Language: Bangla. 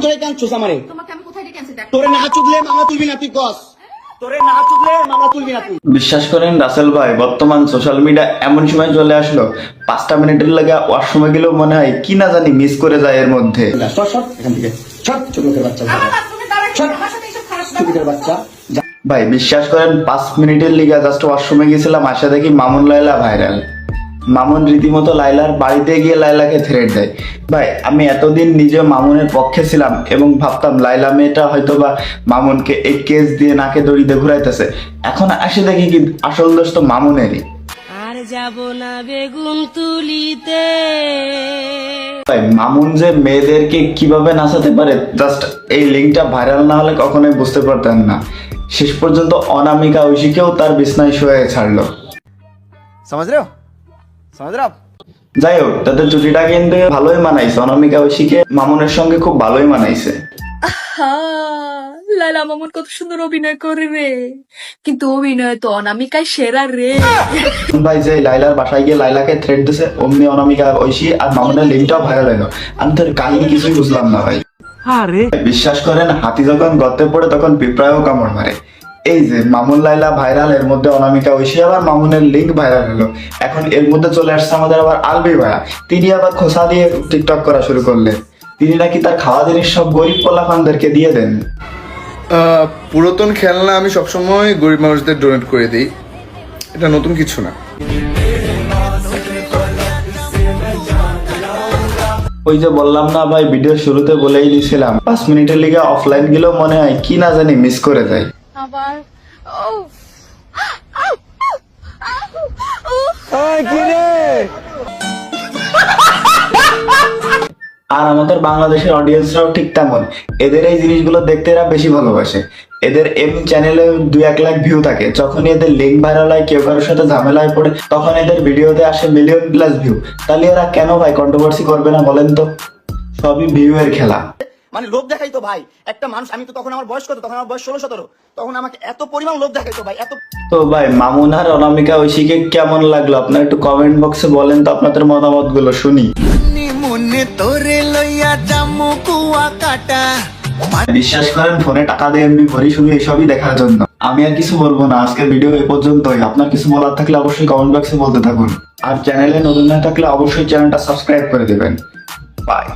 ধরে কাঁদছস আমারে? তোমাকে আমি কোথায় ডেকে আনছি দেখ। তোরে না চুদলে মামলা তুলবি না তুই কস? তোরে না চুদলে মামলা তুলবি না তুই? বিশ্বাস করেন রাসেল ভাই, বর্তমান সোশ্যাল মিডিয়া এমন সময় চলে আসলো 5টা মিনিটের লাগে ওয়াশরুমে গেলেও মনে হয় কি না জানি মিস করে যায় এর মধ্যে। সর সর এখান থেকে, সর ছোট লোকের বাচ্চা, আমার বাথরুমে দাঁড়ায় আমার সাথে এইসব খারাপ ছোটদের বাচ্চা। ভাই বিশ্বাস করেন 5 মিনিটের লিগা জাস্ট ওয়াশরুমে গেছিলাম, আসা দেখি মামুন লাইলা ভাইরাল। মামুন রীতিমতো লাইলার বাড়িতে গিয়ে লাইলাকে থ্রেট দেয়। ভাই আমি এতদিন নিজে মামুনের পক্ষে ছিলাম এবং ভাবতাম লাইলা মেয়েটা হয়তো বা মামুনকে এই কেস দিয়ে নাকে দড়িতে ঘুরাইতেছে, এখন আসে দেখি কি আসল দোষ তো মামুনেরই। আর যাব না বেগুন তুলিতে। ভাই মামুন যে মেয়েদেরকে কিভাবে নাচাতে পারে, জাস্ট এই লিঙ্কটা ভাইরাল না হলে কখনোই বুঝতে পারতেন না। শেষ পর্যন্ত অনামিকা ঐশীকেও তার বিছনায় শুয়ে ছাড়লো। समझ रहे हो যাই হোক, তাদের জুটিটা কিন্তু ভালোই মানাইছে, অনামিকা ঐশীকে মামুনের সঙ্গে খুব ভালোই মানাইছে। লালা মামুন কত সুন্দর অভিনয় করে রে, কিন্তু অভিনয় তো অনামিকায় সেরা রে। ভাই যে লাইলার বাসায় গিয়ে লাইলাকে থ্রেট দিছে, অমনি অনামিকা ঐশী আর মামুনের লিঙ্কটাও ভাইরাল হলো। আমি তোর কাহিনী কিছুই বুঝলাম না ভাই। বিশ্বাস করেন হাতি যখন গর্তে পড়ে তখন পিঁপড়ায়ও কামড় মারে। এই যে মামুন লাইলা ভাইরাল, এর মধ্যে অনামিকা ঐশী আবার মামুনের লিঙ্ক ভাইরাল হলো। এখন এর মধ্যে চলে আসছে আমাদের আবার আলবি ভাইয়া, তিনি আবার খোসা দিয়ে টিকটক করা শুরু করলেন। তিনি নাকি তার খাওয়া জিনিস সব গরিব পোলাপানদেরকে দিয়ে দেন। পুরাতন খেলনা আমি সবসময় গরিব মানুষদের ডোনেট করে দিই, এটা নতুন কিছু না। ওই যে বললাম না ভাই, ভিডিও শুরুতে বলেই দিয়েছিলাম 5 মিনিটের লিগে অফলাইন গেলেও মনে হয় কি না জানি মিস করে যায়। আবার আর আমাদের বাংলাদেশের অডিয়েন্সরাও ঠিক তেমন, এদের এই জিনিসগুলো দেখতে এরা বেশি ভালোবাসে। এদের এমনি চ্যানেলে 2-1 লাখ ভিউ থাকে, যখনই এদের লিঙ্ক ভাইরাল হয়, কেউ কারোর সাথে ঝামেলায় পড়ে, তখন এদের ভিডিওতে আসে মিলিয়ন প্লাস ভিউ। তাহলে এরা কেন ভাই কন্ট্রোভার্সি করবে না বলেন তো? সবই ভিউ এর খেলা। মানে লোভ দেখাইতো ভাই একটা মানুষ। আমি তো তখন আমার বয়স কত, তখন আমার বয়স 16-17, তখন আমাকে এত পরিমাণ লোভ দেখাইতো ভাই, এত। তো ভাই মামুন আর অনামিকা ঐশীকে কেমন লাগলো আপনার একটু কমেন্ট বক্সে বলেন তো, আপনাদের মতামত গুলো শুনি। বিশ্বাস করেন ফোনে টাকা দিয়ে এমনি ভরি শুধু এসবই দেখার জন্য। আমি আর কিছু বলবো না, আজকের ভিডিও এই পর্যন্তই। আপনার কিছু বলার থাকলে অবশ্যই কমেন্ট বক্সে বলতে থাকুন, আর চ্যানেলে নতুন না থাকলে অবশ্যই চ্যানেলটা সাবস্ক্রাইব করে দেবেন। বাই।